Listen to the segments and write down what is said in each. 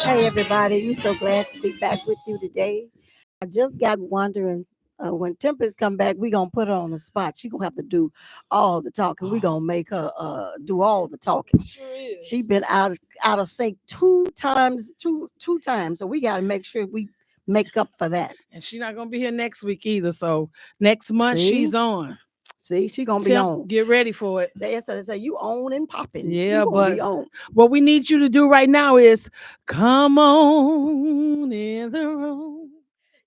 Hey, everybody. We're so glad to be back with you today. I just got wondering when Tempest come back, we're going to put her on the spot. She going to have to do all the talking. We're going to make her do all the talking. Sure is. She been out of sync two times. So we got to make sure we make up for that. And she's not gonna be here next week either. So next month See? she's on. See, she going to be Temp, on. get ready for it. They say you on and popping. Yeah, you but be on. what we need you to do right now is come on in the room.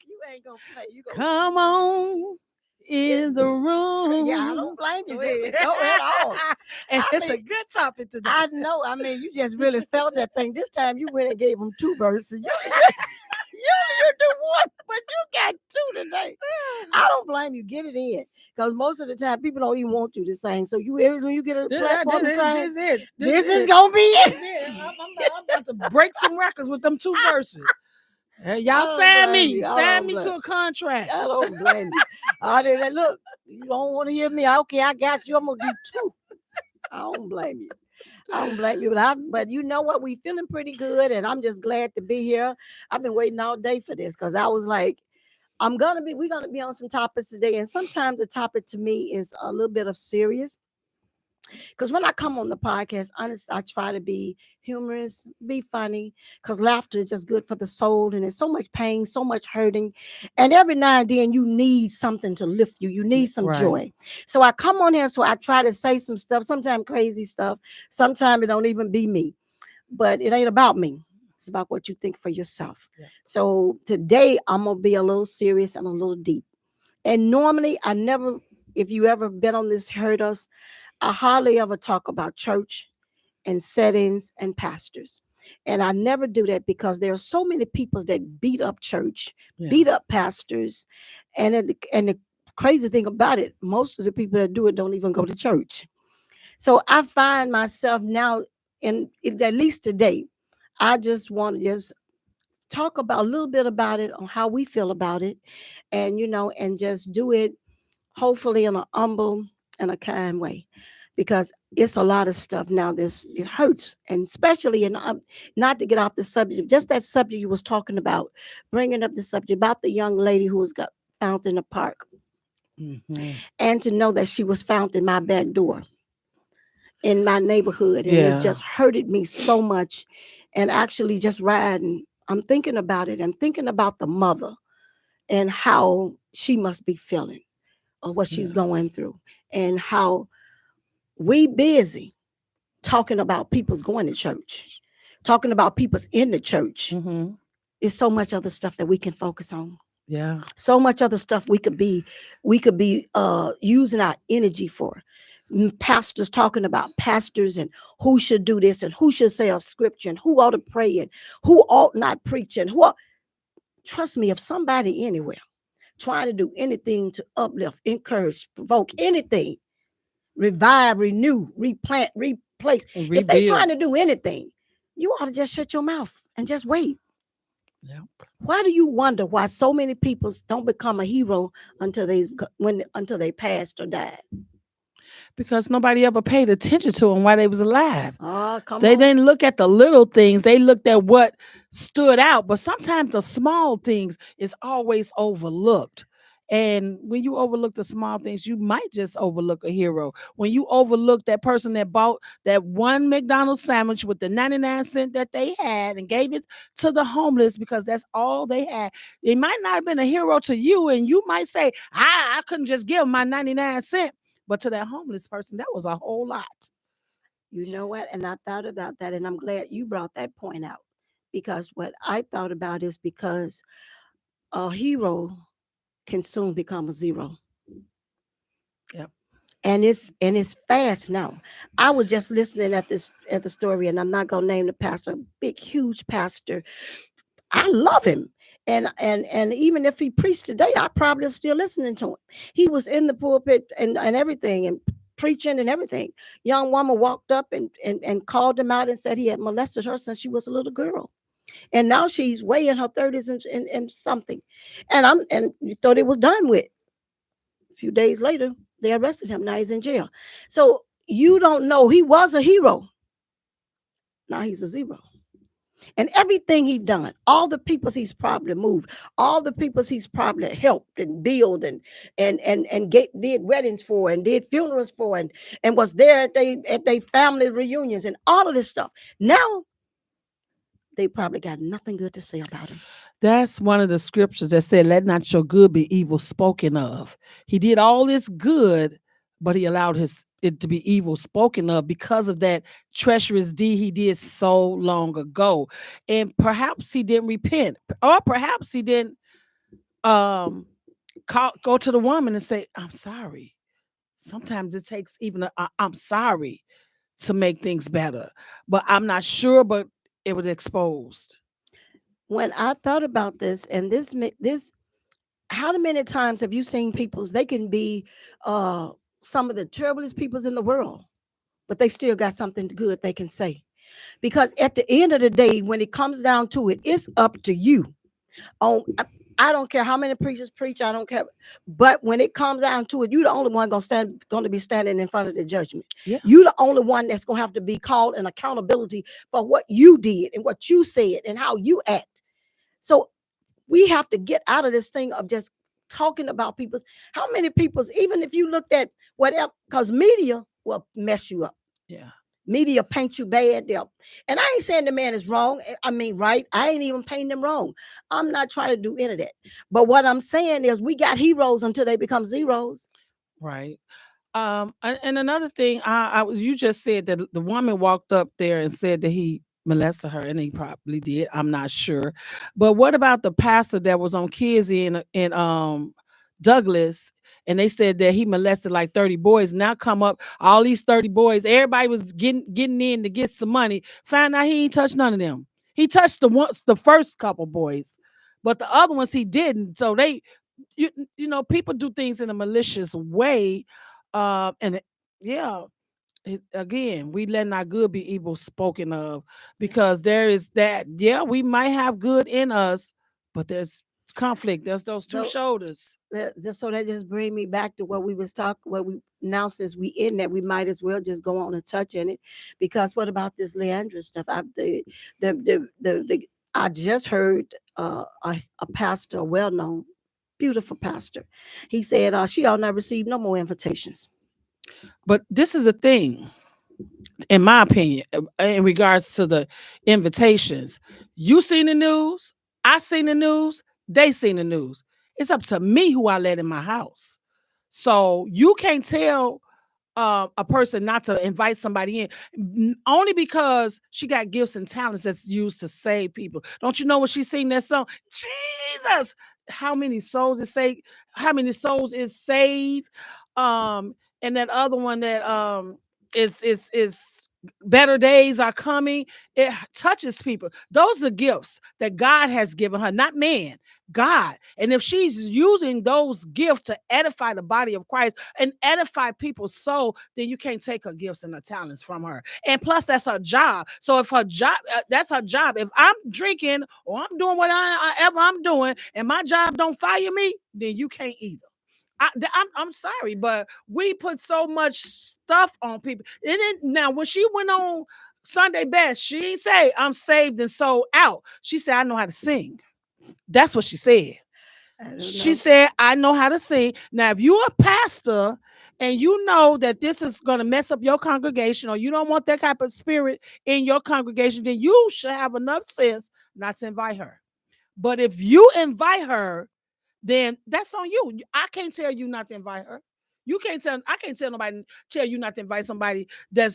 You ain't going to play. You gonna Come on in the room. Yeah, I don't blame you. Go ahead. No, at all. And I it's a mean, good topic today. I know. I mean, you just really felt that thing. This time you went and gave them two verses. You do one, but you got two today. I don't blame you. Get it in. Because most of the time people don't even want you to sing. So when you get a platform to sing, this is going to be it. I'm about to break some records with them two verses. Hey, y'all sign me to a contract. I don't blame you. Look, you don't want to hear me. Okay, I got you. I'm going to do two. I don't blame you. But you know what? We feeling pretty good, and I'm just glad to be here. I've been waiting all day for this because I was like, we're gonna be on some topics today, and sometimes the topic to me is a little bit of serious. Because when I come on the podcast, honestly, I try to be humorous, be funny, because laughter is just good for the soul. And there's so much pain, so much hurting. And every now and then you need something to lift you. You need some joy. So I come on here, so I try to say some stuff, sometimes crazy stuff. Sometimes it don't even be me. But it ain't about me. It's about what you think for yourself. Yeah. So today I'm going to be a little serious and a little deep. And normally if you ever been on this, heard us, I hardly ever talk about church and settings and pastors. And I never do that because there are so many people that beat up church, beat up pastors. And the crazy thing about it, most of the people that do it don't even go to church. So I find myself now, at least today, I just want to talk about a little bit about it, on how we feel about it. And, and just do it hopefully in a humble and a kind way, because it's a lot of stuff now. It hurts, and especially not to get off the subject, just that subject you was talking about, bringing up the subject about the young lady who was got found in the park, and to know that she was found in my back door in my neighborhood, and it just hurted me so much. And actually, just riding, I'm thinking about it. I'm thinking about the mother and how she must be feeling, or what she's going through, and how we busy talking about people's going to church, talking about people's in the church. There's so much other stuff that we can focus on. Yeah. So much other stuff we could be using our energy for. Pastors talking about pastors and who should do this and who should say a scripture and who ought to pray and who ought not preach and trust me, if somebody anywhere trying to do anything to uplift, encourage, provoke, anything, revive, renew, replant, replace, rebuild. If they trying to do anything, you ought to just shut your mouth and just wait. Yep. Why do you wonder why so many people don't become a hero until they passed or died? Because nobody ever paid attention to them while they was alive. They didn't look at the little things. They looked at what stood out. But sometimes the small things is always overlooked. And when you overlook the small things, you might just overlook a hero. When you overlook that person that bought that one McDonald's sandwich with the 99 cents that they had and gave it to the homeless because that's all they had, it might not have been a hero to you. And you might say, I couldn't just give them my 99 cents. But to that homeless person, that was a whole lot. You know what? And I thought about that, and I'm glad you brought that point out, because what I thought about is because a hero can soon become a zero. Yep. And it's fast now. I was just listening at the story, and I'm not gonna name the pastor, big, huge pastor. I love him. And even if he preached today, I probably still listening to him. He was in the pulpit and everything, and preaching and everything. Young woman walked up and called him out and said he had molested her since she was a little girl. And now she's way in her 30s and something. And you thought it was done with. A few days later, they arrested him. Now he's in jail. So you don't know, he was a hero. Now he's a zero. And everything he done, all the peoples he's probably moved, all the peoples he's probably helped and built and did weddings for and did funerals for and was there at they family reunions and all of this stuff. Now they probably got nothing good to say about him. That's one of the scriptures that said, "Let not your good be evil spoken of." He did all this good, but he allowed it to be evil spoken of because of that treacherous deed he did so long ago. And perhaps he didn't repent, or perhaps he didn't um go to the woman and say, "I'm sorry." Sometimes it takes even "I'm sorry" to make things better. But I'm not sure, but it was exposed. When I thought about this, and this, how many times have you seen peoples? They can be uh, some of the terriblest peoples in the world, but they still got something good they can say. Because at the end of the day, when it comes down to it, it's up to you. On I don't care how many preachers preach, I don't care. But when it comes down to it, you the only one going to be standing in front of the judgment. Yeah. You the only one that's going to have to be called an accountability for what you did and what you said and how you act. So we have to get out of this thing of just talking about people. How many people's, even if you looked at whatever, because media will mess you up. Yeah. Media paint you bad there. And I ain't saying the man is wrong. I mean, right. I ain't even painting them wrong. I'm not trying to do any of that. But what I'm saying is we got heroes until they become zeros. Right. And another thing, I was you just said that the woman walked up there and said that he molested her, and he probably did. I'm not sure, but what about the pastor that was on Kids in Douglas, and they said that he molested like 30 boys. Now come up all these 30 boys. Everybody was getting in to get some money. Found out he ain't touched none of them. He touched the first couple boys, but the other ones he didn't. So you know, people do things in a malicious way, and yeah, again, we let not good be evil spoken of, because there is that. Yeah, we might have good in us, but there's conflict. There's those two So shoulders. that just bring me back to what we was talking. What we now, since we in that, we might as well just go on and touch in it, because what about this Leandra stuff? I just heard a pastor, a well known, beautiful pastor. He said she ought not receive no more invitations. But this is a thing, in my opinion, in regards to the invitations. You seen the news, I seen the news, they seen the news. It's up to me who I let in my house. So you can't tell a person not to invite somebody in, only because she got gifts and talents that's used to save people. Don't you know when she sing that song, Jesus? How many souls is saved? How many souls is saved? And that other one that is better days are coming. It touches people. Those are gifts that God has given her, not man. God. And if she's using those gifts to edify the body of Christ and edify people's soul, then you can't take her gifts and her talents from her. And plus, that's her job. So if her job, that's her job. If I'm drinking or I'm doing whatever I'm doing, and my job don't fire me, then you can't either. I'm sorry, but we put so much stuff on people. And then now, when she went on Sunday Best, she didn't say I'm saved and sold out. She said I know how to sing. That's what she said. I don't She know. said, I know how to sing. Now, if you're a pastor and you know that this is going to mess up your congregation, or you don't want that type of spirit in your congregation, then you should have enough sense not to invite her. But if you invite her, then that's on you. I can't tell you not to invite her. I can't tell you not to invite somebody that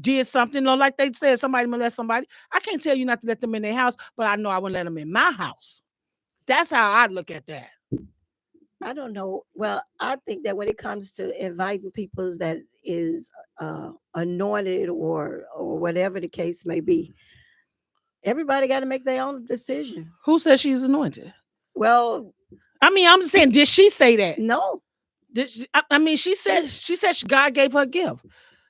did something, or like they said, somebody molest somebody. I can't tell you not to let them in their house, but I know I wouldn't let them in my house. That's how I look at that. I don't know. Well, I think that when it comes to inviting people that is anointed or whatever the case may be, everybody got to make their own decision. Who says she's anointed? Well, I mean, I'm just saying, did she say that? no. I mean, she said God gave her a gift.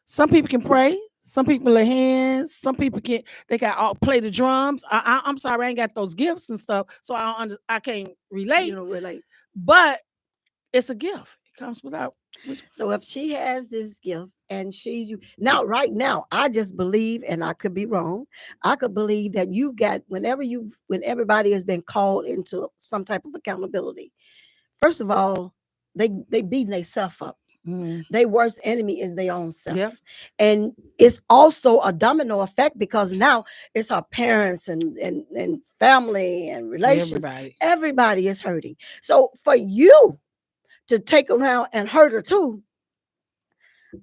Some people can pray. Some people lay hands. Some people can they can all play the drums. I'm sorry, I ain't got those gifts and stuff, so I can't relate. You know, relate. But it's a gift. It comes without. So if she has this gift and now right now I just believe, and I could be wrong, I could believe that you got when everybody has been called into some type of accountability. First of all, they beating themselves up. Mm. Their worst enemy is their own Yep. self. And it's also a domino effect because now it's our parents and family and relations. Everybody. Everybody is hurting. So for you to take around and hurt her too,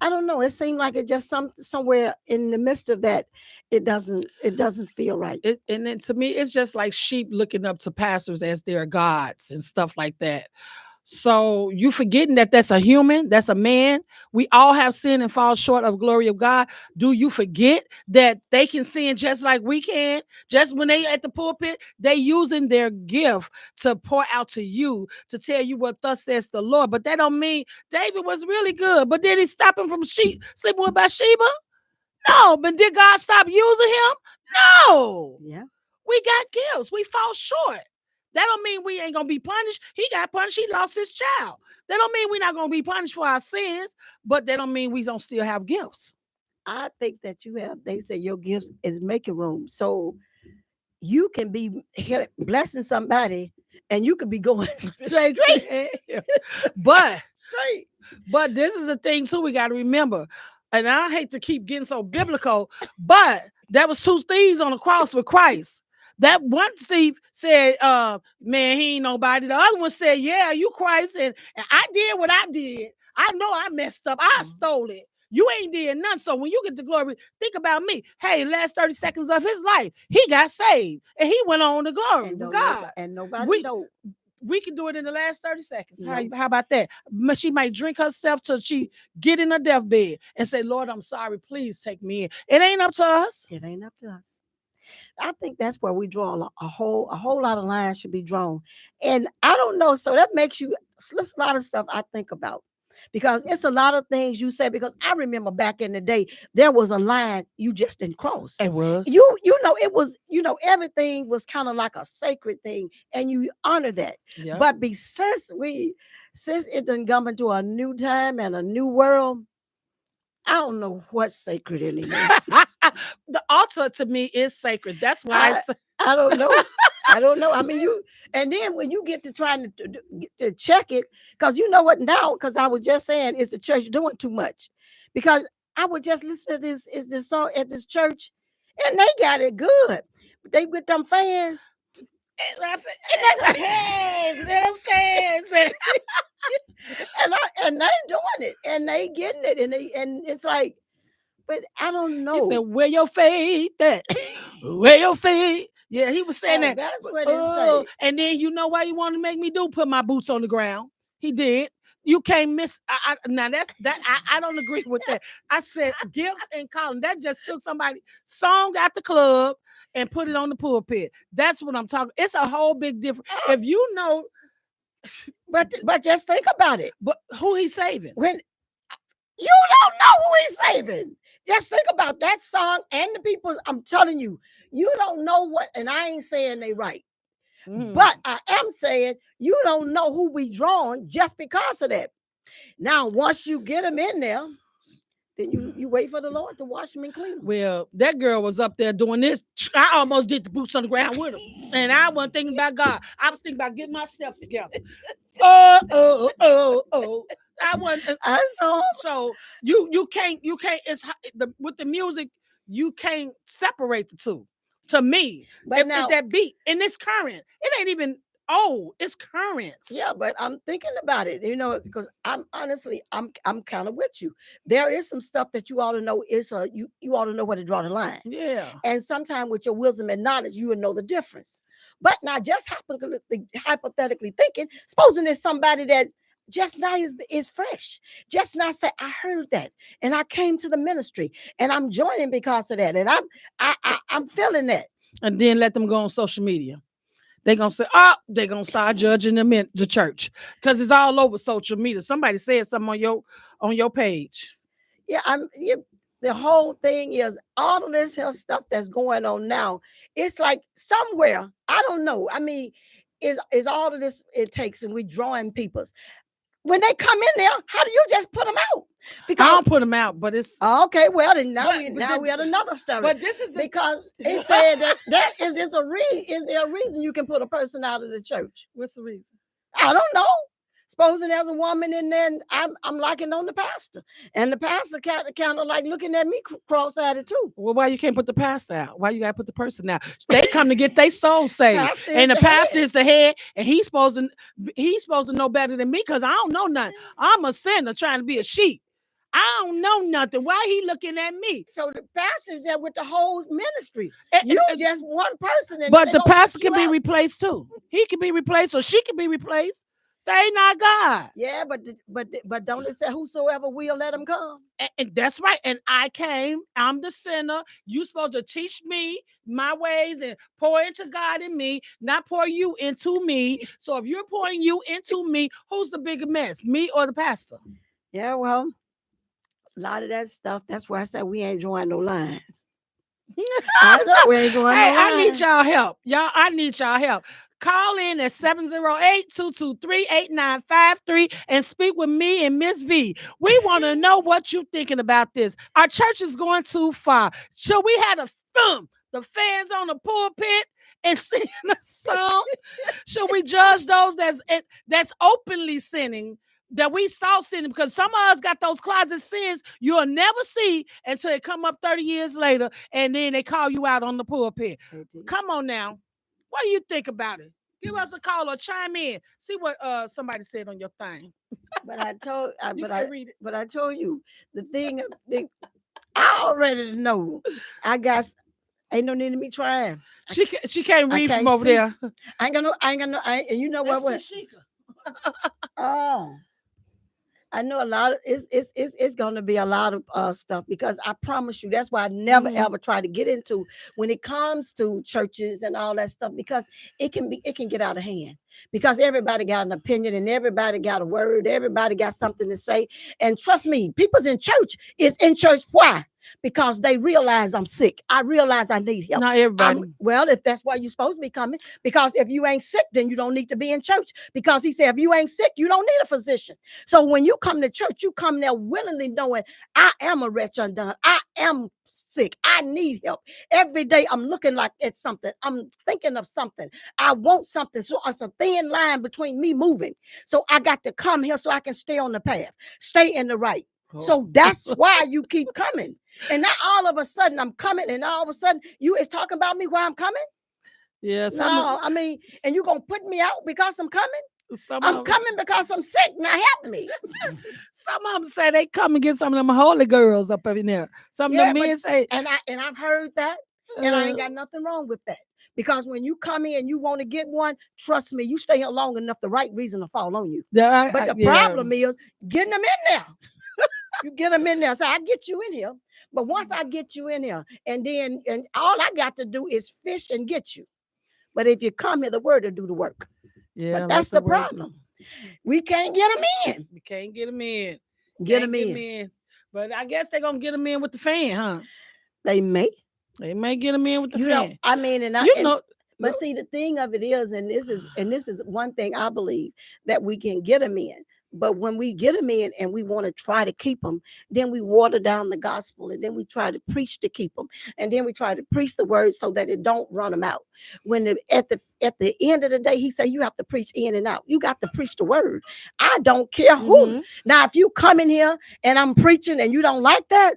I don't know. It seemed like it just somewhere in the midst of that, it doesn't feel right. And then to me, it's just like sheep looking up to pastors as their gods and stuff like that. So you forgetting that that's a human, that's a man. We all have sinned and fall short of glory of God. Do you forget that they can sin just like we can? Just when they at the pulpit, they using their gift to pour out to you, to tell you what thus says the Lord. But that don't mean David was really good. But did he stop him from sleeping with Bathsheba? No. But did God stop using him? No. Yeah. We got gifts. We fall short. That don't mean we ain't gonna be punished. He got punished. He lost his child. That don't mean we're not gonna be punished for our sins, but that don't mean we don't still have gifts. I think that they say your gifts is making room. So you can be blessing somebody and you could be going straight. But Straight. But this is the thing too, we got to remember. And I hate to keep getting so biblical, but there was two thieves on the cross with Christ. That one thief said, man, he ain't nobody. The other one said, yeah, you Christ. And I did what I did. I know I messed up. I stole it. You ain't did none. So when you get the glory, think about me. Hey, last 30 seconds of his life, he got saved. And he went on to glory with God. And nobody know. We can do it in the last 30 seconds. No. How about that? She might drink herself till she get in her deathbed and say, Lord, I'm sorry. Please take me in. It ain't up to us. It ain't up to us. I think that's where we draw a whole lot of lines should be drawn. And I don't know. So that makes you listen a lot of stuff I think about. Because it's a lot of things you say. Because I remember back in the day, there was a line you just didn't cross. It was. You know, it was, everything was kind of like a sacred thing, and you honor that. Yeah. But since it done come into a new time and a new world, I don't know what's sacred anymore. The altar to me is sacred. That's why I don't know. I don't know. I mean, and then when you get to trying to check it, because you know what now, because I was just saying, is the church doing too much? Because I would just listen to this song at this church, and they got it good. They with them fans. And they doing it, and they getting it, and it's like, but I don't know. He said, where your faith at? Where your faith? Yeah, he was saying that. That's what it said. And then you know why he wanted to make me put my boots on the ground. He did. You can't miss. Now that's that. I don't agree with that. I said gifts and calling. That just took somebody song out the club and put it on the pulpit. That's what I'm talking. It's a whole big difference. If you know, but just think about it. But who he saving? When you don't know who he's saving. Just think about that song and the people. I'm telling you, you don't know what, and I ain't saying they right. But I am saying you don't know who we drawing just because of that. Now, once you get them in there, then you wait for the Lord to wash them and clean them. Well, that girl was up there doing this. I almost did the boots on the ground with her. And I wasn't thinking about God. I was thinking about getting my steps together. I wasn't. So you can't. It's with the music. You can't separate the two. To me, but now that beat and it's current. It ain't even old. It's current. Yeah, but I'm thinking about it. Because I'm honestly, I'm kind of with you. There is some stuff that you ought to know. You ought to know where to draw the line. Yeah. And sometimes with your wisdom and knowledge, you will know the difference. But now, just hypothetically thinking, supposing there's somebody that just now is fresh. Just now say, I heard that, and I came to the ministry, and I'm joining because of that, and I'm feeling that. And then let them go on social media. They're gonna say, they're gonna start judging them in the church because it's all over social media. Somebody said something on your page. Yeah, the whole thing is all of this health stuff that's going on now. It's like somewhere, I don't know. I mean, is all of this it takes, and we drawing people's. when they come in there, how do you just put them out? I Because don't put them out, but it's okay, well then but we had another story. but this is Because it said that is there a reason you can put a person out of the church? what's the reason? I don't know. Supposing there's a woman in there, and I'm liking on the pastor, and the pastor kind of like looking at me cross-eyed too. Well, why you can't put the pastor out? Why you gotta put the person out? They come to get their soul saved, Pastor is and the the pastor head. is the head, and he's supposed to know better than me because I don't know nothing. I'm a sinner trying to be a sheep. I don't know nothing. Why he looking at me? So the pastor is there with the whole ministry. And- You and- just one person, and but they the gonna pastor put you can be out. replaced too. He can be replaced, or she can be replaced. They not God. Yeah, but don't it say whosoever will let him come? And that's right. And I came. I'm the sinner. You supposed to teach me my ways and pour into God in me, not pour you into me. So if you're pouring you into me, who's the bigger mess, me or the pastor? Yeah, well, a lot of that stuff. That's why I said we ain't drawing no lines. I know we ain't drawing Hey, no I need lines. y'all help. I need y'all help. Call in at 708-223-8953 and speak with me and Miss V. We want to know what you're thinking about this. Our church is going too far. Should we have the fans on the pulpit and sing a song? Should we judge those that's openly sinning? That we saw sinning, because some of us got those closet sins you'll never see until it come up 30 years later, and then they call you out on the pulpit. Come on now. What do you think about it? Give us a call or chime in. See what somebody said on your thing. But I told, You can read it. but I told you the thing. I already know. I got. Ain't no need of me trying. She can't I read can't from over see. there. I ain't got no. And you know what? That's Tashika. Oh. I know a lot of it's going to be a lot of stuff, because I promise you that's why I never ever try to get into when it comes to churches and all that stuff, because it can get out of hand, because everybody got an opinion and everybody got a word, everybody got something to say. And trust me, people's in church is in church. Why? Because they realize I'm sick. I realize I need help. Not everybody. Well, if that's why you're supposed to be coming, because if you ain't sick, then you don't need to be in church. Because he said, if you ain't sick, you don't need a physician. So when you come to church, you come there willingly knowing I am a wretch undone. I am sick. I need help. Every day I'm looking like it's something. I'm thinking of something. I want something. So it's a thin line between me moving. So I got to come here so I can stay on the path, stay in the right. So that's why you keep coming. And now all of a sudden I'm coming, and all of a sudden you is talking about me while I'm coming. Yeah, No, I mean, and you gonna put me out because I'm coming? I'm of coming because I'm sick. Now help me. some of them say they come and get some of them holy girls up in there. Some of them men say, and I've heard that, and I ain't got nothing wrong with that. Because when you come in and you want to get one, trust me, you stay here long enough, the right reason to fall on you. But the problem is getting them in there. You get them in there. So I get you in here. But once I get you in here, and all I got to do is fish and get you. But if you come here, the word will do the work. yeah, but that's the problem. We can't get them in. We can't get them in. Get them in. But I guess they're gonna get them in with the fan, huh? They may. They may get them in with the fan. Know, I mean, but see, the thing of it is, and this is one thing I believe, that we can get them in. But when we get them in and we want to try to keep them, then we water down the gospel, and then we try to preach to keep them, and then we try to preach the word so that it don't run them out. When at the end of the day, he said you have to preach in and out. You got to preach the word. I don't care who. Now, if you come in here and I'm preaching and you don't like that,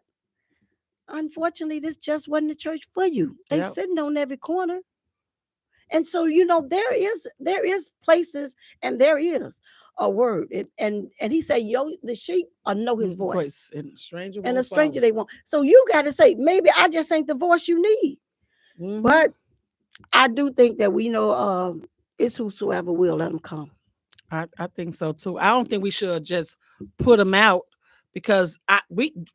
unfortunately, this just wasn't the church for you. They sitting on every corner. And so, there is places, and there is a word. And he said, the sheep know his voice. And a stranger they won't. So you got to say, maybe I just ain't the voice you need. But I do think that we know it's whosoever will let them come. I think so too. I don't think we should just put them out, because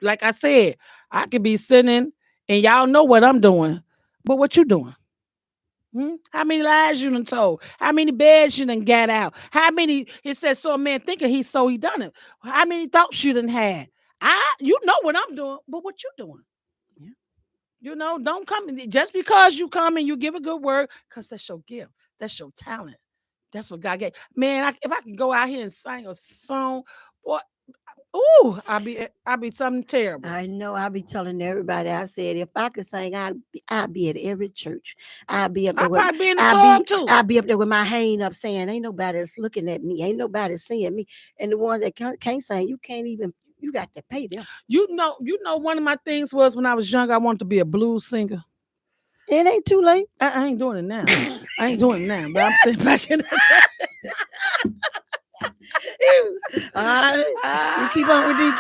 like I said, I could be sinning and y'all know what I'm doing, but what you doing? How many lies you done told? How many beds you done got out? How many, it says, so a man thinking he done it. How many thoughts you done had? You know what I'm doing, but what you doing? Yeah. Don't come, just because you come and you give a good word, because that's your gift. That's your talent. That's what God gave. Man, if I could go out here and sing a song, boy, ooh, I'd be something terrible. I know. I'll be telling everybody. I said if I could sing, I'd be at every church. I'd be up there I'd with. probably be in the club too. I'd be up there with my hand up, saying, "Ain't nobody that's looking at me. Ain't nobody seeing me." And the ones that can't sing, you can't even. You got to pay them. You know. One of my things was when I was young, I wanted to be a blues singer. It ain't too late. I ain't doing it now. I ain't doing it now, but I'm sitting back in. You keep on with these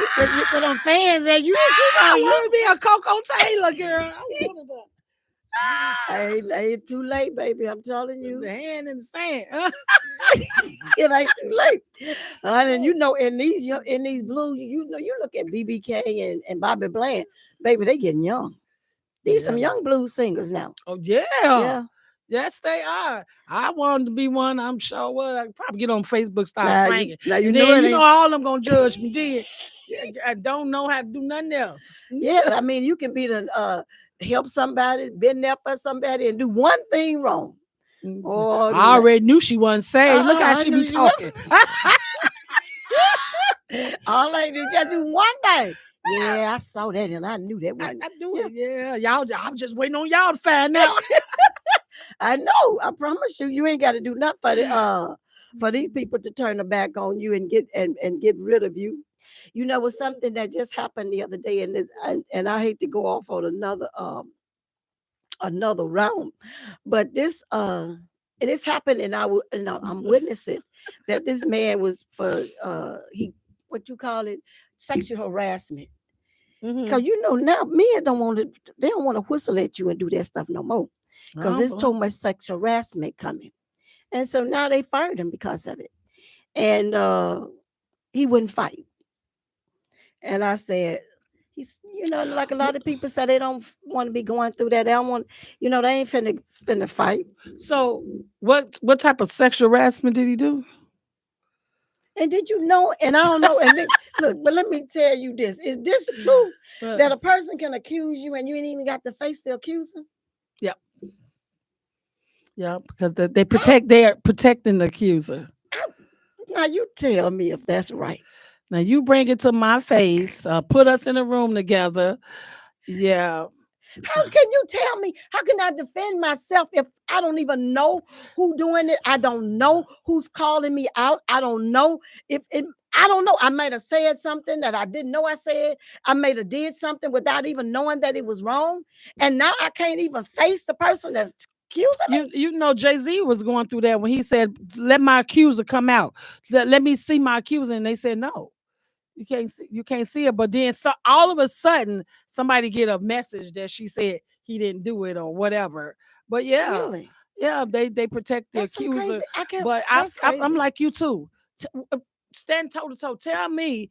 with them fans that you keep on. I want to be a Coco Taylor girl. Ain't too late, baby. I'm telling you. The hand in the sand. It ain't too late. And you know, in these blues, you know, you look at BB and Bobby Bland, baby, they getting young. These some young blues singers now. Oh yeah. Yeah. Yes, they are. I wanted to be one. I'm sure. Well, I could probably get on Facebook, start singing. You know all of them gonna judge me. Then I don't know how to do nothing else. Yeah, I mean, you can be the help somebody, been there for somebody, and do one thing wrong. Oh, I already knew she wasn't saved. Look how she be talking. All I do just do one thing. Yeah, I saw that and I knew that one. I do it. Yeah, y'all. I'm just waiting on y'all to find out. I know. I promise you, you ain't got to do nothing for these people to turn their back on you and get rid of you. You know, it was something that just happened the other day, and I hate to go off on another round, but this happened, and I'm witnessing that this man was for what you call it, sexual harassment. Because you know now men don't want to whistle at you and do that stuff no more. Because there's too much sexual harassment coming. And so now they fired him because of it. And he wouldn't fight. And I said, he's, like a lot of people say they don't want to be going through that. They don't want, they ain't finna fight. So what type of sexual harassment did he do? And did you know, and I don't know, and look, but let me tell you this. Is this true that a person can accuse you and you ain't even got to face the accuser? Yeah. Yeah, because they're protecting the accuser. Now you tell me if that's right. Now you bring it to my face, put us in a room together. Yeah. How can you tell me? How can I defend myself if I don't even know who's doing it? I don't know who's calling me out. I don't know I don't know. I might have said something that I didn't know I said. I might have did something without even knowing that it was wrong. And now I can't even face the person that's accusing me. You know, Jay-Z was going through that when he said, let my accuser come out. Let me see my accuser. And they said, no. You can't see it, but then all of a sudden somebody get a message that she said he didn't do it or whatever. But yeah, really? Yeah, they protect the accuser. But I'm like you too. Stand toe to toe. Tell me,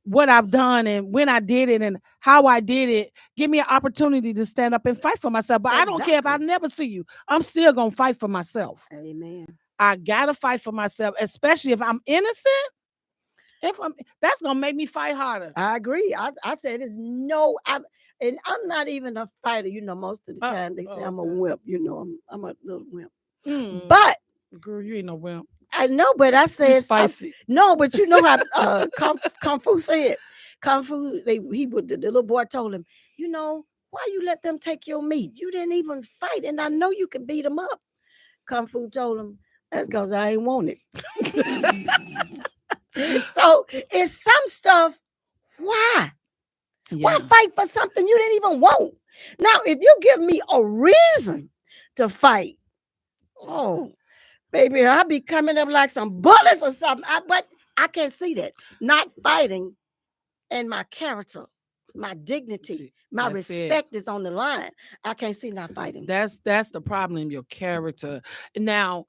what I've done and when I did it and how I did it. Give me an opportunity to stand up and fight for myself. But I don't care if I never see you. I'm still gonna fight for myself. Amen. I gotta fight for myself, especially if I'm innocent. That's gonna make me fight harder. I agree. I said there's and I'm not even a fighter. Most of the time they say I'm a wimp. I'm a little wimp. But girl, you ain't no wimp. I know, but I said spicy. No, but you know how Kung Fu said. Kung Fu, the little boy told him, why you let them take your meat? You didn't even fight, and I know you could beat them up. Kung Fu told him, that's because I ain't want it. So it's some stuff. Why? Yeah. Why fight for something you didn't even want? Now, if you give me a reason to fight, oh, baby, I'll be coming up like some bullets or something. But I can't see that. Not fighting, and my character, my dignity, my respect is on the line. I can't see not fighting. That's the problem, your character. Now,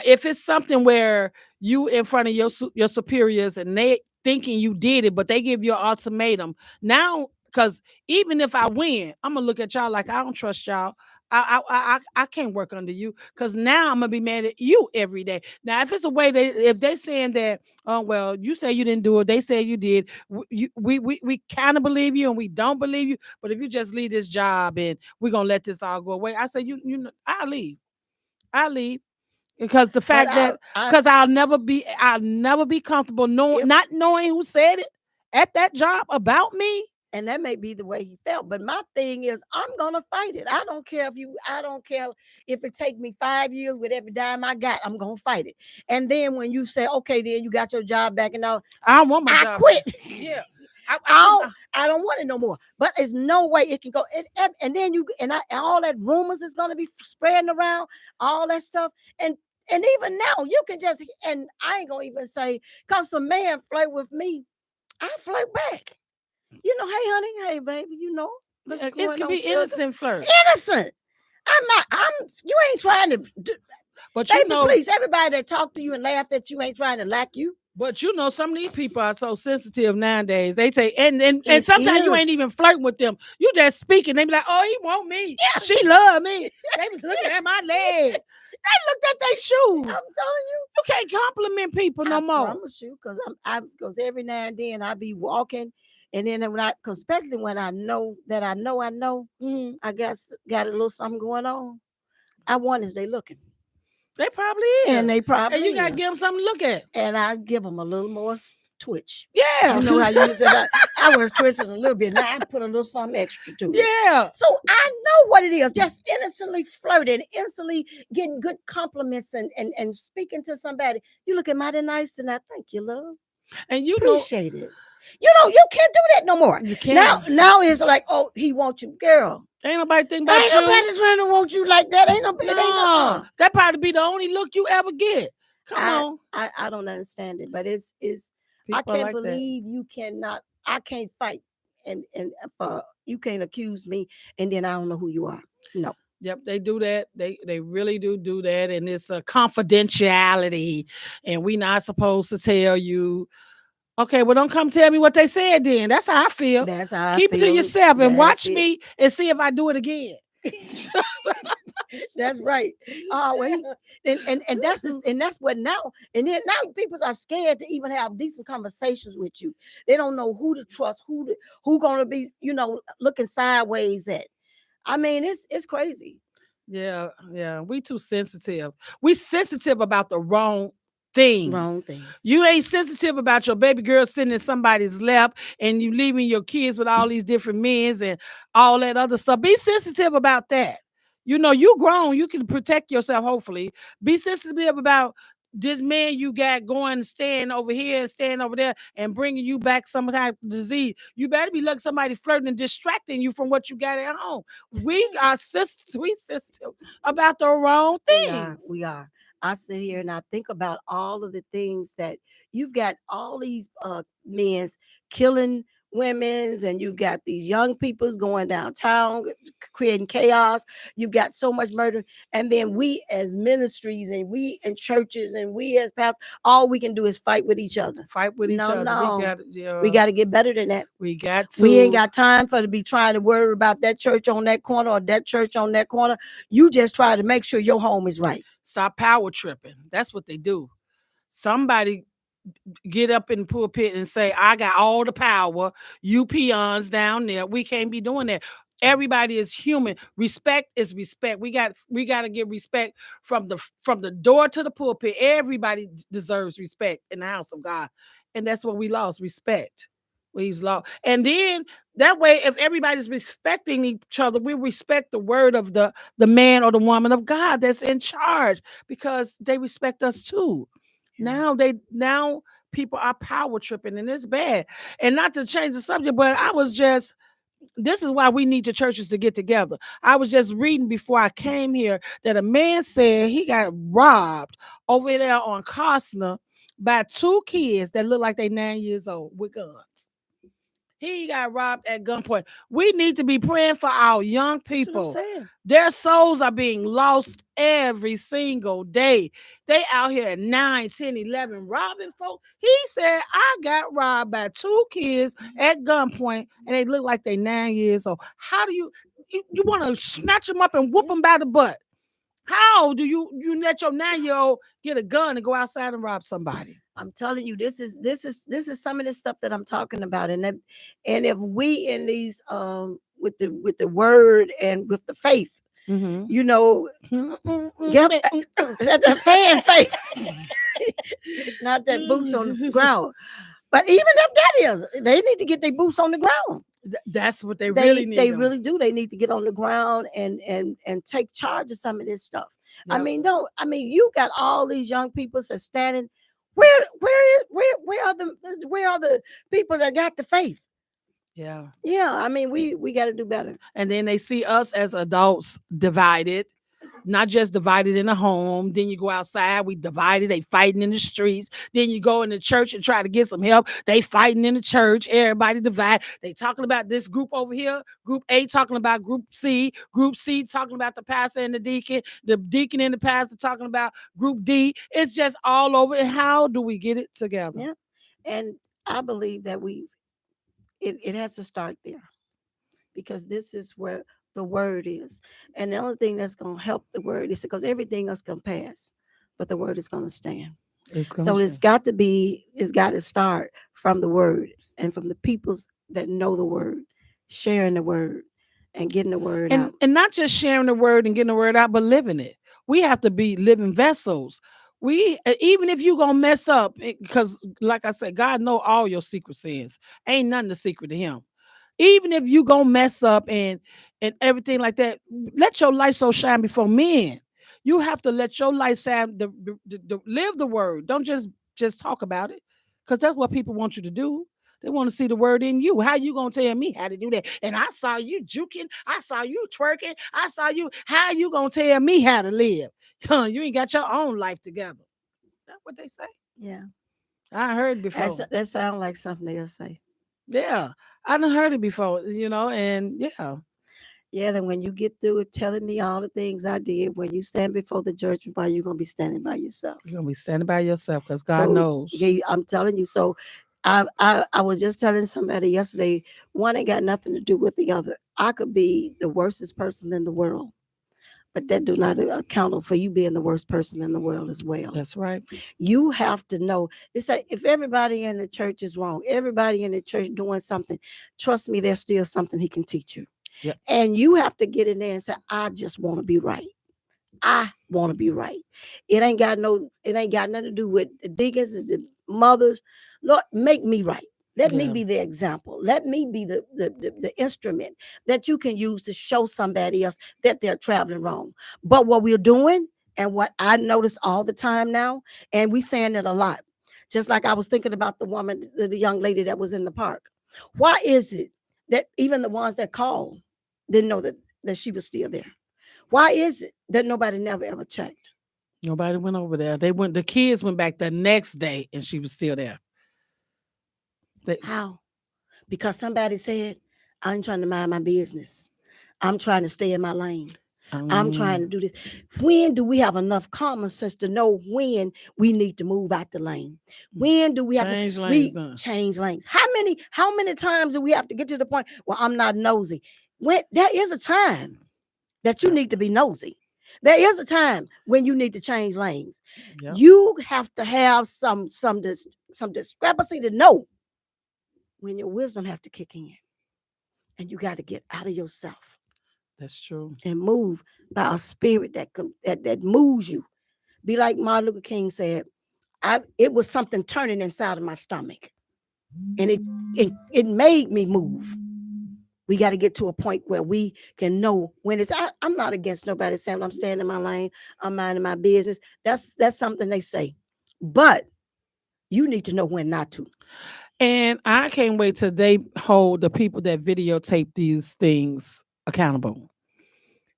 if it's something where you in front of your superiors and they thinking you did it, but they give you an ultimatum now, because even if I win, I'm gonna look at y'all like I don't trust y'all. I can't work under you because now I'm gonna be mad at you every day. Now, if it's a way if they saying that, oh well, you say you didn't do it, they say you did. We kind of believe you and we don't believe you. But if you just leave this job and we're gonna let this all go away, I say you know I'll leave. Because the But fact that because I'll never be comfortable if not knowing who said it at that job about me. and that may be the way he felt. But my thing is, I'm gonna fight it. I don't care if it take me 5 years with every dime I got, I'm gonna fight it. And then when you say, okay, then you got your job back and all, I don't want my I job quit. back. Yeah. I don't want it no more. But there's no way it can go. And then and all that rumors is gonna be spreading around, all that stuff. And even now, you can just and I ain't gonna even say because some man flirt with me, I flirt back. You know, hey honey, hey baby, you know what's It going could on, be sugar? innocent flirt. Innocent. You ain't trying to But baby, please, everybody that talk to you and laugh at you ain't trying to like you. But some of these people are so sensitive nowadays. They say, and It sometimes you ain't is. even flirting with them. You just speaking. They be like, oh, he want me. Yeah. She love me. They was looking at my legs. They looked at their shoes. I'm telling you. You can't compliment people no more. I promise you, because every now and then I be walking, and then cause especially when I know that I know, I got a little something going on. I wonder is they looking. They probably is. And they probably And you got to give them something to look at. And I give them a little more twitch. Yeah. You know how you said I was twitching a little bit. Now I put a little something extra to it. Yeah. So I know what it is. Just innocently flirting, instantly getting good compliments and speaking to somebody. You looking mighty nice tonight. Thank you, love. And you appreciate it. You know, you can't do that no more. You can't. Now it's like, oh, he wants you, girl. Ain't nobody think about ain't you. Ain't nobody trying to want you like that. That probably be the only look you ever get. Come on. I don't understand it, but it's I can't like believe that. You cannot. I can't fight, and you can't accuse me, and then I don't know who you are. No. Yep, they do that. They really do that, and it's a confidentiality, and we not supposed to tell you. Okay, well, don't come tell me what they said then. That's how I feel. That's how I Keep feel. It to yourself and watch me and see if I do it again. That's right. And that's what now. And then now people are scared to even have decent conversations with you. They don't know who to trust, who gonna be, looking sideways at. I mean, it's crazy. Yeah. We too sensitive. We sensitive about the wrong things. You ain't sensitive about your baby girl sitting in somebody's lap and you leaving your kids with all these different men and all that other stuff. Be sensitive about that. You grown. You can protect yourself, hopefully. Be sensitive about this man you got going, staying over here and staying over there and bringing you back some type of disease. You better be like somebody flirting and distracting you from what you got at home. We are sensitive about the wrong things. We are. I sit here and I think about all of the things that you've got all these men's killing women's, and you've got these young peoples going downtown creating chaos. You've got so much murder, and then we as ministries and we in churches and we as pastors, all we can do is fight with each other. No. We got to get better than that. We got to. We ain't got time for to be trying to worry about that church on that corner or that church on that corner. You just try to make sure your home is right. Stop power tripping. That's what they do. Somebody get up in the pulpit and say, I got all the power. You peons down there. We can't be doing that. Everybody is human. Respect is respect. We got to give respect from the door to the pulpit. Everybody deserves respect in the house of God. And that's what we lost, respect. We've lost. And then that way, if everybody's respecting each other, we respect the word of the man or the woman of God that's in charge, because they respect us too. Now people are power tripping, and it's bad. And not to change the subject, but this is why we need the churches to get together. I was just reading before I came here that a man said he got robbed over there on Costner by 2 kids that look like they 9 years old with guns. He got robbed at gunpoint. We need to be praying for our young people. Their souls are being lost every single day. They out here at 9, 10, 11 robbing folks. He said, I got robbed by 2 kids at gunpoint and they look like they 9 years old. How do you want to snatch them up and whoop them by the butt? How do you let your 9-year-old get a gun and go outside and rob somebody? I'm telling you, this is some of the stuff that I'm talking about, and if we in these with the word and with the faith, Mm-hmm. You know, yep, that's a fan face, not that boots on the ground. But even if that is, they need to get their boots on the ground. That's what they They really need they them. really do. They need to get on the ground and take charge of some of this stuff. Yep. You got all these young people that standing. Where are the people that got the faith? Yeah. Yeah, we got to do better. And then they see us as adults divided, not just divided in the home. Then you go outside, we divided, they fighting in the streets. Then you go in the church and try to get some help, they fighting in the church, everybody divided. They talking about this group over here, group A talking about group C talking about the pastor and the deacon and the pastor talking about group D. It's just all over. And how do we get it together? Yeah, and I believe that it has to start there, because this is where the word is. And the only thing that's going to help the word is because everything else can pass, but the word is going to stand. So it's got to start from the word and from the peoples that know the word, sharing the word and getting the word out. And not just sharing the word and getting the word out, but living it. We have to be living vessels. We even if you gonna mess up, because like I said, God know all your secret sins. Ain't nothing a secret to Him. Even if you gonna mess up and everything like that, let your light so shine before men. You have to let your light shine. Live the word. Don't just talk about it, because that's what people want you to do. They want to see the word in you. How you gonna tell me how to do that? And I saw you juking. I saw you twerking. I saw you. How you gonna tell me how to live? You ain't got your own life together. That's what they say. Yeah, I heard before. that sounds like something they'll say. Yeah, I done heard it before. And yeah. Yeah, and when you get through it telling me all the things I did, when you stand before the judgment bar, you're gonna be standing by yourself. You're gonna be standing by yourself because God So knows. yeah, I'm telling you. So I was just telling somebody yesterday, one ain't got nothing to do with the other. I could be the worstest person in the world, but that do not account for you being the worst person in the world as well. That's right. You have to know. It's like if everybody in the church is wrong, everybody in the church doing something, trust me, there's still something He can teach you. Yep. And you have to get in there and say, I just want to be right. I want to be right. It ain't got nothing to do with the deacons, the mothers. Lord, make me right. Let me Yeah. be the example. Let me be the instrument that you can use to show somebody else that they're traveling wrong. But what we're doing, and what I notice all the time now, and we saying it a lot, just like I was thinking about the woman, the young lady that was in the park. Why is it that even the ones that called didn't know that she was still there? Why is it that nobody never ever checked? Nobody went over there. The kids went back the next day and she was still there. How? Because somebody said, I'm trying to mind my business. I'm trying to stay in my lane. I'm trying to do this. When do we have enough common sense to know when we need to move out the lane? When do we have change to lanes? change lanes? How many times do we have to get to the point where I'm not nosy? When there is a time that you need to be nosy. There is a time when you need to change lanes. Yep. You have to have some discrepancy to know when your wisdom have to kick in, and you got to get out of yourself. That's true. And move by a spirit that moves you. Be like Martin Luther King said, it was something turning inside of my stomach, and it made me move. We got to get to a point where we can know when it's. I'm not against nobody saying I'm staying in my lane, I'm minding my business. That's something they say, but you need to know when not to. And I can't wait till they hold the people that videotape these things accountable.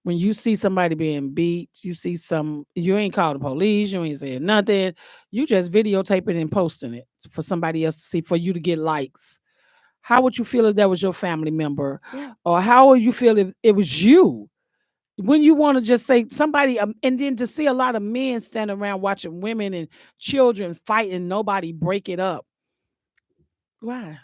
When you see somebody being beat, you ain't called the police, you ain't saying nothing. You just videotaping and posting it for somebody else to see, for you to get likes. How would you feel if that was your family member? Yeah. Or how would you feel if it was you? When you want to just say somebody, and then to see a lot of men standing around watching women and children fight and nobody break it up. Why?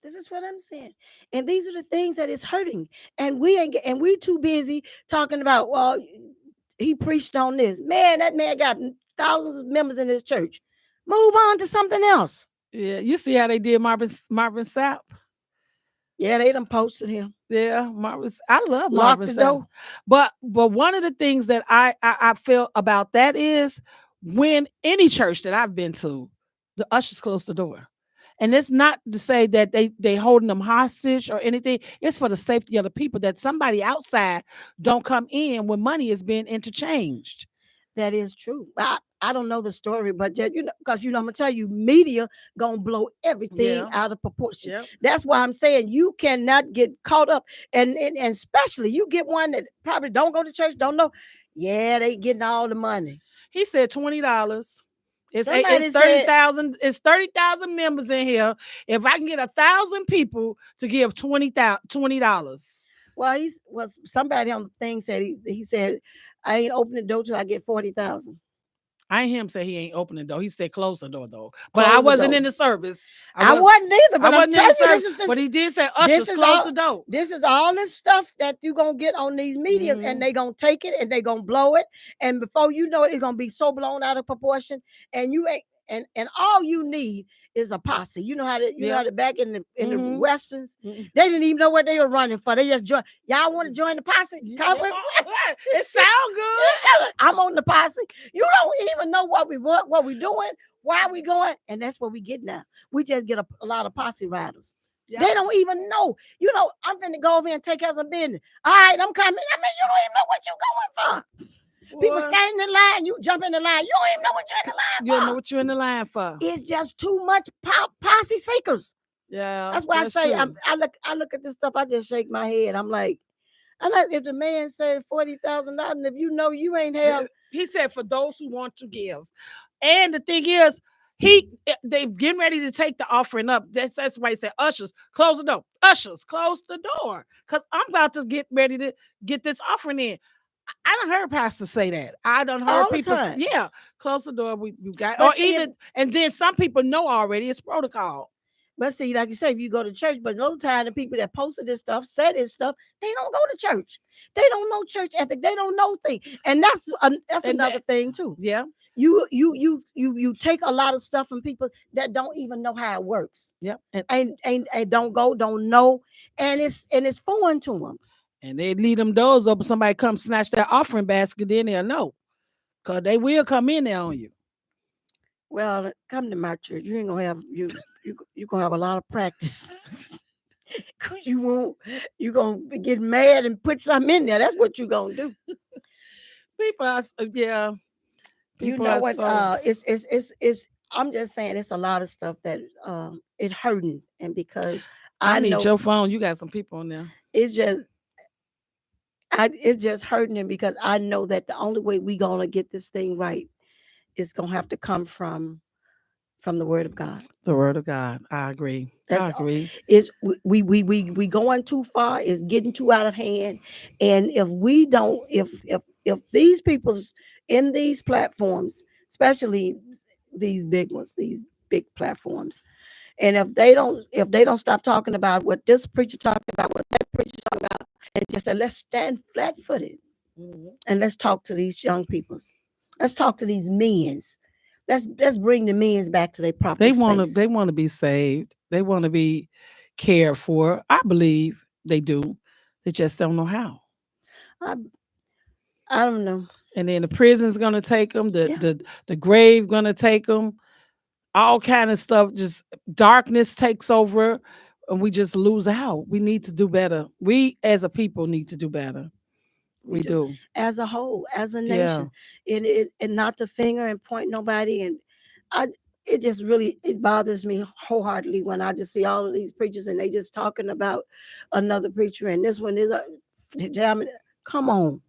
This is what I'm saying. And these are the things that is hurting. And we too busy talking about, well, he preached on this. Man, that man got thousands of members in his church. Move on to something else. Yeah, you see how they did Marvin Sapp? Yeah, they done posted him. Yeah, I love Lock Marvin the Sapp. door. But one of the things that I feel about that is when any church that I've been to, the ushers close the door. And it's not to say that they holding them hostage or anything. It's for the safety of the people that somebody outside don't come in when money is being interchanged. That is true. I don't know the story, but just, because I'm gonna tell you, media gonna blow everything Yeah. out of proportion. Yep. That's why I'm saying you cannot get caught up, and especially you get one that probably don't go to church, don't know. Yeah, they getting all the money. He said $20. It's Somebody said, 30,000. It's 30,000 members in here. If I can get 1,000 people to give $20. well, somebody on the thing said he said, I ain't open the door till I get 40,000. I ain't hear him say he ain't opening the door. He said close the door though. But I Close the wasn't door. in the service. I wasn't either, I but I'm wasn't in the telling you, service. But he did say ushers close the door. this is all this stuff that you gonna get on these medias, and they gonna take it and they gonna blow it, and before you know it, it's gonna be so blown out of proportion, and you ain't and all you need is a posse. You know how to know how to back in the westerns, they didn't even know what they were running for. They just joined. Y'all want to join the posse? It sound good. I'm on the posse. You don't even know what we want, what we doing, why we going, and that's what we get now. We just get a lot of posse riders. Yeah. They don't even know. I'm finna go over here and take care of some business. All right, I'm coming. I mean, you don't even know what you're going for. People standing in line, you jump in the line. You don't even know what you're in the line for. You don't know what you're in the line for. It's just too much posse seekers. Yeah, that's why I say I look at this stuff. I just shake my head. I'm like, if the man said $40,000, if you know you ain't have. He said for those who want to give, and the thing is, they getting ready to take the offering up. That's why he said, ushers, close the door. Ushers, close the door. Because I'm about to get ready to get this offering in. I done heard pastors say that. I done heard all people, yeah, close the door. We got, or even, and then some people know already it's protocol. But see, like you say, if you go to church, but no time the people that posted this stuff, said this stuff, they don't go to church. They don't know church ethic. They don't know things, and that's another thing too. Yeah, you take a lot of stuff from people that don't even know how it works. Yep, and don't know, and it's foreign to them. And they leave them doors open. Somebody come snatch that offering basket, then they'll know, cause they will come in there on you. Well, come to my church. You ain't gonna have you gonna have a lot of practice. Cause you gonna get mad and put something in there. That's what you gonna do. People are, yeah. People you know what? It's. I'm just saying, it's a lot of stuff that it hurting, and because I need your phone. You got some people on there. It's just hurting him because I know that the only way we gonna get this thing right is gonna have to come from the word of God. The word of God. I agree. I agree. Is we going too far, is getting too out of hand. And if we don't, if these people's in these platforms, especially these big ones, these big platforms, and if they don't stop talking about what this preacher talking about, what that preacher talking about, and just say, let's stand flat-footed and let's talk to these young peoples. Let's talk to these men's. Let's bring the men's back to their proper space. They want to be saved. They want to be cared for. I believe they do. They just don't know how. I don't know. And then the prison's gonna take them. The grave gonna take them. All kind of stuff. Just darkness takes over, and we just lose out. We need to do better. We as a people need to do better. We do. As a whole, as a nation. Yeah. And not to finger and point nobody. And it just really, it bothers me wholeheartedly when I just see all of these preachers and they just talking about another preacher, and this one is come on.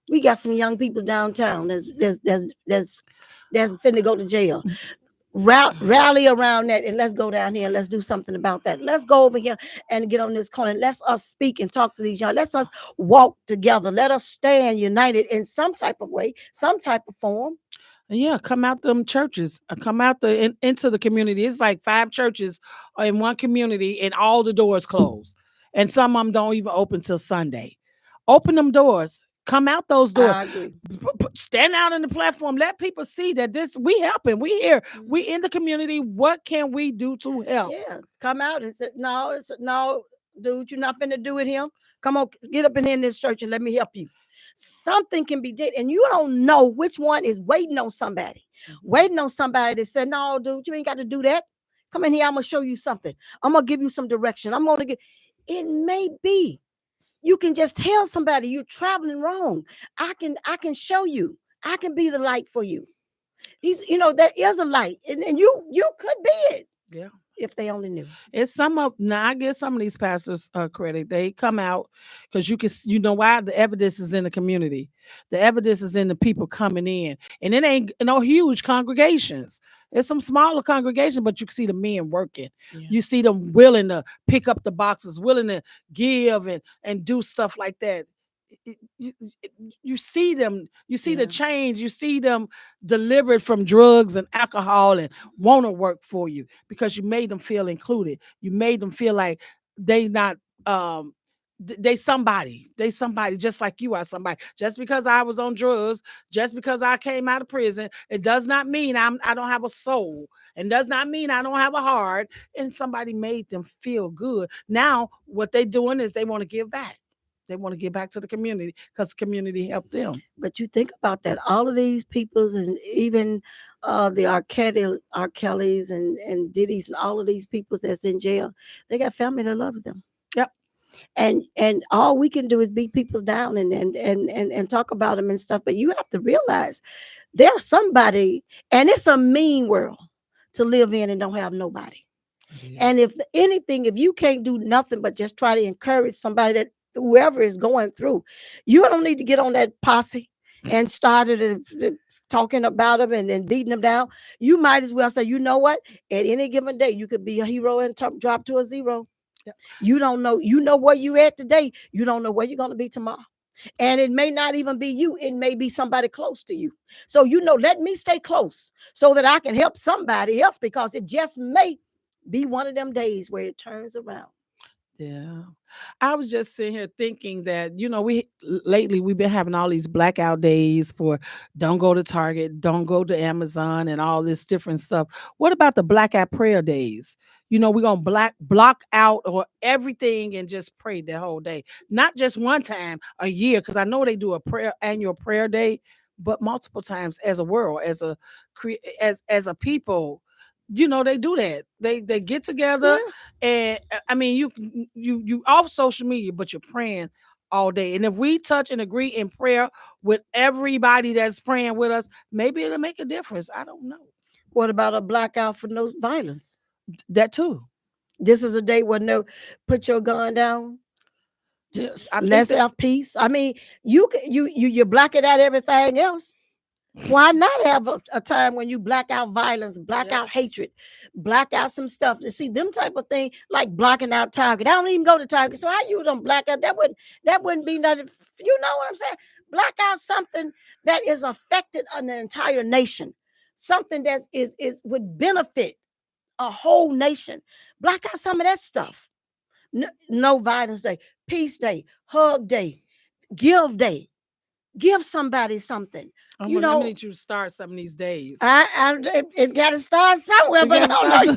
We got some young people downtown that's finna go to jail. Rally around that, and let's go down here and let's do something about that. Let's go over here and get on this corner. Let's us speak and talk to these young. Let's us walk together. Let us stand united in some type of way, some type of form. Yeah, come out them churches. Come out into the community. It's like 5 churches in one community, and all the doors closed, and some of them don't even open till Sunday. Open them doors. Come out those doors. I agree. Stand out in the platform. Let people see that we helping. We here. We in the community. What can we do to help? Yeah, come out and say no. dude, you're not finna do it him. Come on, get up in here in this church and let me help you. Something can be did, and you don't know which one is waiting on somebody. Waiting on somebody that said, no, dude, you ain't got to do that. Come in here, I'm gonna show you something. I'm gonna give you some direction. I'm gonna get it may be. You can just tell somebody you're traveling wrong. I can show you. I can be the light for you. There is a light, and you could be it. Yeah. If they only knew. It's some of now. I give some of these pastors credit. They come out because you know why the evidence is in the community. The evidence is in the people coming in, and it ain't no huge congregations. It's some smaller congregations, but you can see the men working. Yeah. You see them willing to pick up the boxes, willing to give and do stuff like that. You see them, you see the change, you see them delivered from drugs and alcohol and want to work for you because you made them feel included. You made them feel like they not they somebody just like you are somebody. Just because I was on drugs, just because I came out of prison, it does not mean I don't have a soul, and does not mean I don't have a heart. And somebody made them feel good. Now what they doing is they want to give back. They want to give back to the community because the community helped them. But you think about that. All of these peoples, and even the R. Kellys and Diddy's, and all of these peoples that's in jail, they got family that loves them. Yep. And all we can do is beat people down and talk about them and stuff. But you have to realize there's somebody, and it's a mean world to live in and don't have nobody. And if anything, if you can't do nothing but just try to encourage somebody that whoever is going through, you don't need to get on that posse and started talking about them and beating them down. You might as well say, you know what? At any given day, you could be a hero and drop to a zero. Yep. You don't know. You know where you at today. You don't know where you're going to be tomorrow. And it may not even be you. It may be somebody close to you. So, let me stay close so that I can help somebody else, because it just may be one of them days where it turns around. Yeah. I was just sitting here thinking that, lately we've been having all these blackout days for don't go to Target, don't go to Amazon, and all this different stuff. What about the blackout prayer days? We're going to block out or everything and just pray the whole day. Not just one time a year, because I know they do annual prayer day, but multiple times as a world, as a people. They do that. They get together, and I mean, you off social media, but you're praying all day. And if we touch and agree in prayer with everybody that's praying with us, maybe it'll make a difference. I don't know. What about a blackout for no violence? That too. This is a day where put your gun down. Let's have peace. I mean, you black it out everything else. Why not have a time when you black out violence, black out hatred, black out some stuff? To see them type of thing, like blocking out Target. I don't even go to Target, so how you don't black out? That wouldn't be nothing. You know what I'm saying? Black out something that is affected an entire nation, something that is would benefit a whole nation. Black out some of that stuff. No violence day, peace day, hug day, give day. Give somebody something. I need you to start some of these days. It got to start somewhere, but I don't know.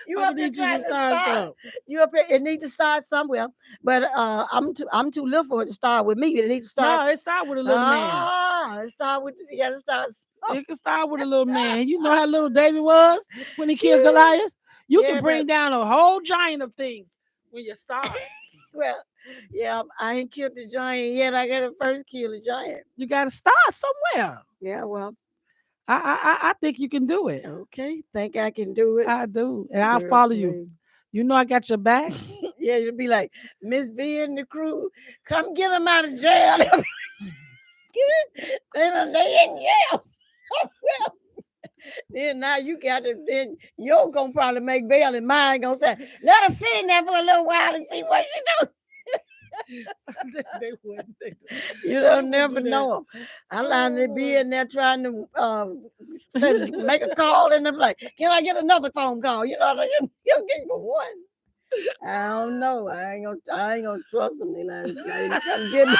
You up there trying to start. You up here. It needs to start somewhere, but I'm too little for it to start with me. It needs to start. No, it start with a little man. It start with. You got to start. It can start with a little man. You know how little David was when he killed Goliath. You can bring down a whole giant of things when you start. Well. Yeah, I ain't killed the giant yet. I got to first kill the giant. You got to start somewhere. Yeah, well, I think you can do it. Okay, think I can do it. I do, and I'll follow you. You know I got your back. Yeah, you'll be like, Miss V and the crew, come get them out of jail. They in jail. Well, then now you got to. Then you're gonna probably make bail, and mine gonna say, let her sit in there for a little while and see what she do. They wouldn't. You don't never know them. I line to be in there trying to make a call, and I'm like, can I get another phone call? You know, you'll get one. I don't know. I ain't gonna trust them. You know, come get me.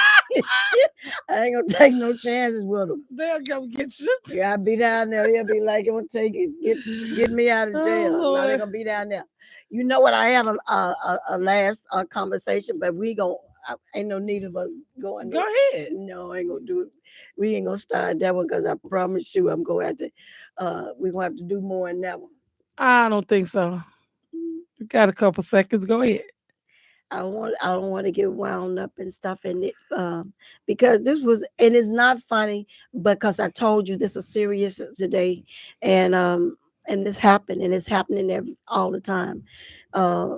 I ain't gonna take no chances with them. They'll come get you. Yeah, I'll be down there. He'll be like, "I'm gonna take it, get me out of Oh jail." No, they're Lord. gonna be down there. You know what? I had a last conversation, but we gon' ain't no need of us going Go there. ahead. No, I ain't gonna do it. We ain't gonna start that one because I promise you, I'm gonna have to. We gonna have to do more in that one. I don't think so. You got a couple seconds. Go ahead. I don't want to get wound up and stuff in it because this was and it's not funny because I told you this was serious today and this happened and it's happening all the time.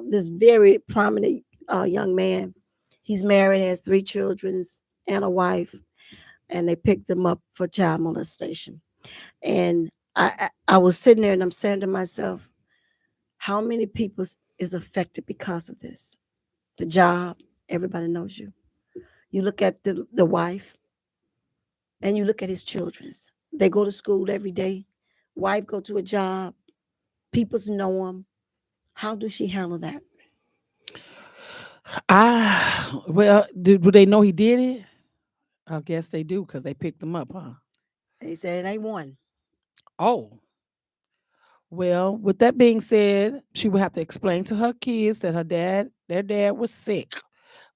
This very prominent young man, he's married, has three children and a wife, and they picked him up for child molestation. And I was sitting there and I'm saying to myself, how many people is affected because of this? The job, everybody knows you. You look at the wife and you look at his children's. They go to school every day. Wife go to a job. People's know him. How does she handle that? Well, do they know he did it? I guess they do because they picked him up, huh? They said it ain't one. Oh, well, with that being said, she would have to explain to her kids that their dad was sick,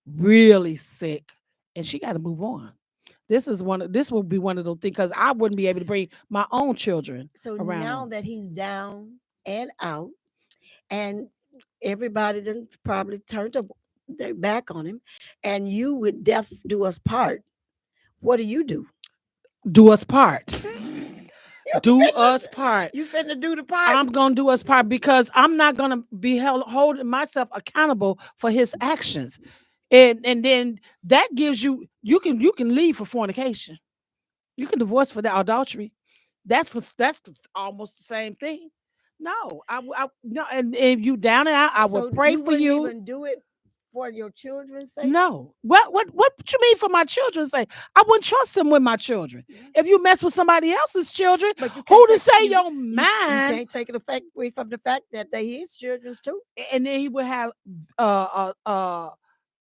really sick, and she got to move on. This will be one of those things because I wouldn't be able to bring my own children So around now them. that he's down and out, and everybody done probably their back on him, and you would def do us part. What do? Do us part. You Do finna, us part. you finna do the part. I'm gonna do us part because I'm not gonna be held holding myself accountable for his actions. And then that gives you can leave for fornication. You can divorce for the adultery. That's almost the same thing. No, no, and if you down and out, I would So pray you for wouldn't you. even do it for your children's sake? No, what you mean for my children? Say I wouldn't trust them with my children. Yeah. If you mess with somebody else's children, But you can't who to take say you your you mind? can't take it effect away from the fact that they his children's too. And then he would have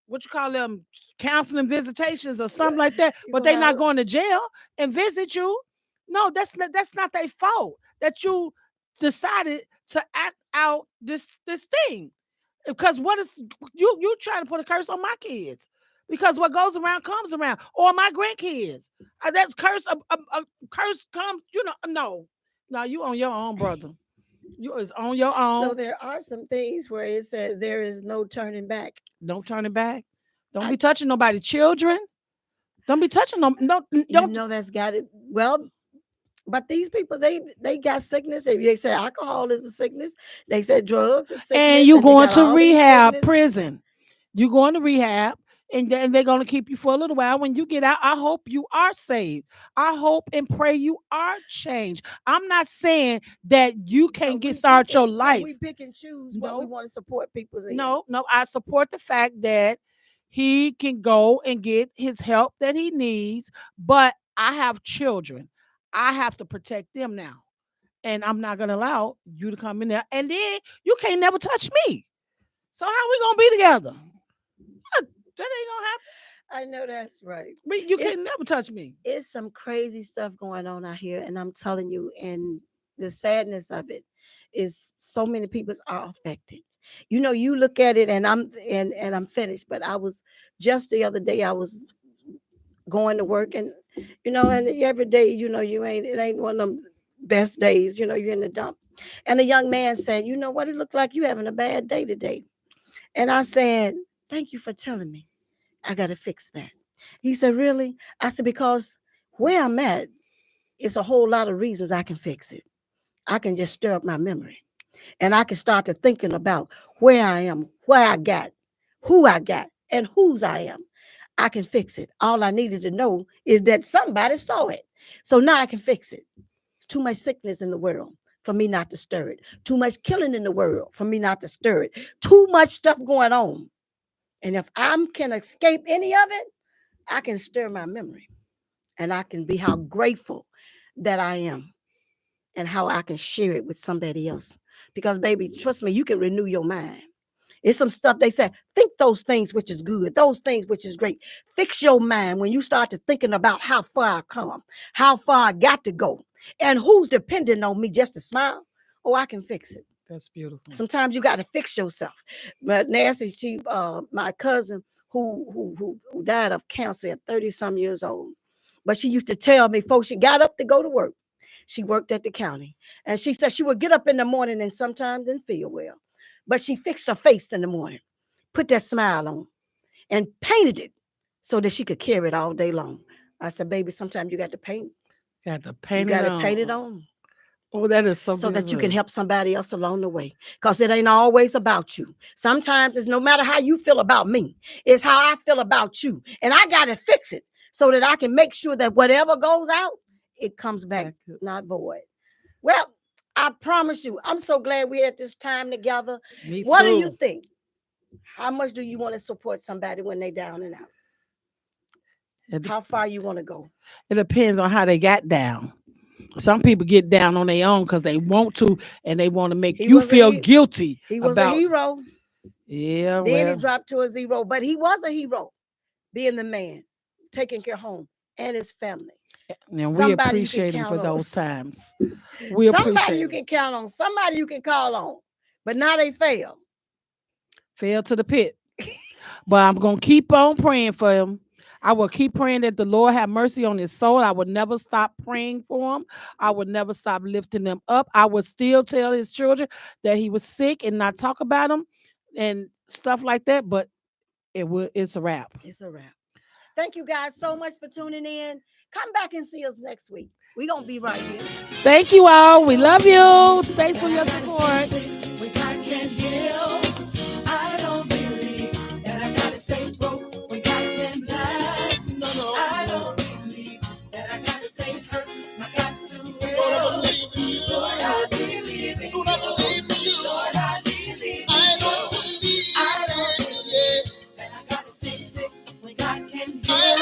what you call them counseling visitations or something like that, You but gonna they have not going to jail and visit you. No, that's not their fault that you decided to act out this thing. Because what is you trying to put a curse on my kids? Because what goes around comes around, or my grandkids. That's curse. A curse comes. No, no, you on your own, brother. You is on your so own. there are some things where it says there is no turning back. Don't turn it back. Don't I be touching nobody. Children. Don't be touching them. No, you don't. know that's got it well. But these people, they got sickness. If they say alcohol is a sickness, they said drugs is And sickness, you and they going got to all these rehab, sickness. prison. You going to rehab, and then they're going to keep you for a little while. When you get out, I hope you are saved. I hope and pray you are changed. I'm not saying that you can't get start your So we life. pick and choose what we No, want to support people's in. no. I support the fact that he can go and get his help that he needs, but I have children. I have to protect them now. And I'm not gonna allow you to come in there. And then you can't never touch me. So how we gonna be together? That ain't gonna happen. I know that's right. You It's can't never touch me. it's some crazy stuff going on out here, and I'm telling you, and the sadness of it is so many people are affected. You know, you look at it, and I'm finished. But I was just the other day, I was going to work, and and every day, you ain't it ain't one of them best days. You're in the dump, and a young man said, "You know what? It looked like you having a bad day today." And I said, "Thank you for telling me. I got to fix that." He said, "Really?" I said, "Because where I'm at, it's a whole lot of reasons I can fix it. I can just stir up my memory and I can start to thinking about where I am, where I got, who I got, and whose I am. I can fix it. All I needed to know is that somebody saw it. So now I can fix it. Too much sickness in the world for me not to stir it. Too much killing in the world for me not to stir it. Too much stuff going on. And if I can escape any of it, I can stir my memory and I can be how grateful that I am and how I can share it with somebody else. Because, baby, trust me, you can renew your mind. It's some stuff they say, think those things which is good, those things which is great. Fix your mind when you start to thinking about how far I come, how far I got to go, and who's depending on me just to smile. Oh, I can fix it. That's beautiful. Sometimes you got to fix yourself. But Nancy, my cousin who died of cancer at 30-some years old. But she used to tell me, folks, she got up to go to work. She worked at the county. And she said she would get up in the morning and sometimes didn't feel well. But she fixed her face in the morning, put that smile on, and painted it so that she could carry it all day long. I said, baby, sometimes you got to paint. Got to paint You it got on. to paint it on. Oh, that is so that you good. can help somebody else along the way. Because it ain't always about you. Sometimes it's no matter how you feel about me, it's how I feel about you. And I got to fix it so that I can make sure that whatever goes out, it comes back, not void. Well, I promise you, I'm so glad we had this time together. Me What too. do you think? How much do you want to support somebody when they down and out? How far you want to go? It depends on how they got down. Some people get down on their own because they want to, and they want to make you feel guilty. He was a hero. Yeah, then he dropped to a zero, but he was a hero, being the man, taking care of home and his family. And we appreciate him for those times. We somebody you can count on, somebody you can call on, but now they fail. Fell to the pit. But I'm going to keep on praying for him. I will keep praying that the Lord have mercy on his soul. I would never stop praying for him. I would never stop lifting them up. I would still tell his children that he was sick and not talk about him and stuff like that. But it's a wrap. It's a wrap. Thank you guys so much for tuning in. Come back and see us next week. We're going to be right here. Thank you all. We love you. Thanks for your support. I